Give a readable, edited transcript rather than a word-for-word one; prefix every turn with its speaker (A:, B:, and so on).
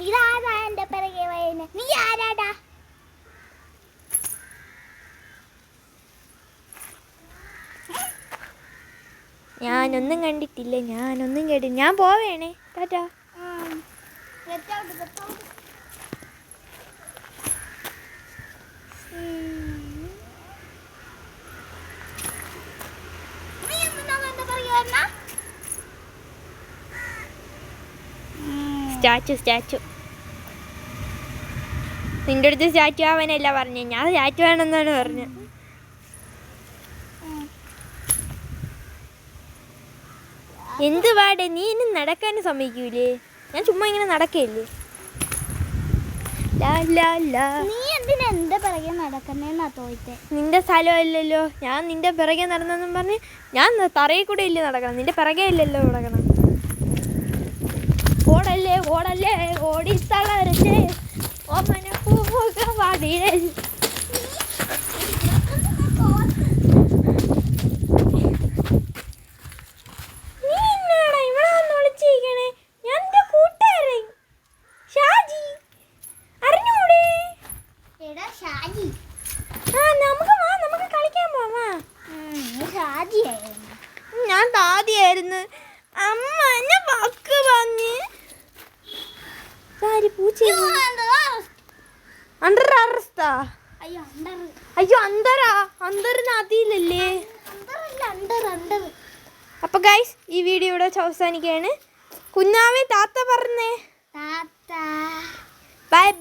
A: ഇതാരാ എന്റെ പിറകെ വരുന്നത്? നീ ആരാടാ?
B: ഞാനൊന്നും കണ്ടിട്ടില്ല, ഞാനൊന്നും കേട്ടില്ല. ഞാൻ പോവേണേ, ടാറ്റാ. സ്റ്റാച്ചു നിന്റെ അടുത്ത് സ്റ്റാച്ചു ആവാനല്ല പറഞ്ഞു, ഞാൻ സ്റ്റാച്ചു വേണമെന്നാണ് പറഞ്ഞത്. എന്ത് പാടെ, നീ ഇനി നടക്കാനും സമ്മതിക്കൂലേ? ഞാൻ ചുമ്മാ ഇങ്ങനെ നടക്കല്ലേ.
A: നീ എന്തിനാ എന്റെ പിറകെ നടക്കുന്നേന്നാ തോറ്റേ?
B: നിന്റെ സ്ഥലമല്ലല്ലോ, ഞാൻ നിന്റെ പിറകെ നടന്നെന്നും പറഞ്ഞ് ഞാൻ തറയിൽ കൂടെ ഇല്ലേ നടക്കണം, നിന്റെ പിറകെ ഇല്ലല്ലോ നടക്കണം. ഓടല്ലേ ഓടല്ലേ ഓടി തളരല്ലേ ഓമന പൂവാടിയേ. നീ എന്നാടാ ഇവിടെ വന്ന് വിളിച്ചിരിക്കണേ? ഞാൻ നിന്റെ കൂട്ടുകാരൻ ഷാജി, അറിഞ്ഞൂടെ?
A: എടാ ഷാജി,
B: നമുക്ക് കളിക്കാൻ പോവാ.
A: ഷാജിയായിരുന്നു.
B: ഞാൻ താദിയായിരുന്നു. അമ്മ എന്നെ വാക്ക് പറഞ്ഞ് പൂച്ച അണ്ടർ അറസ്റ്റാ. അയ്യോ അന്തറിന് അതിലല്ലേ. അപ്പൊ ഗൈസ്, ഈ വീഡിയോ ഇവിടെ അവസാനിക്കുകയാണ്. കുഞ്ഞാവേ താത്ത പറഞ്ഞേ.
A: താത്ത
B: ബൈ.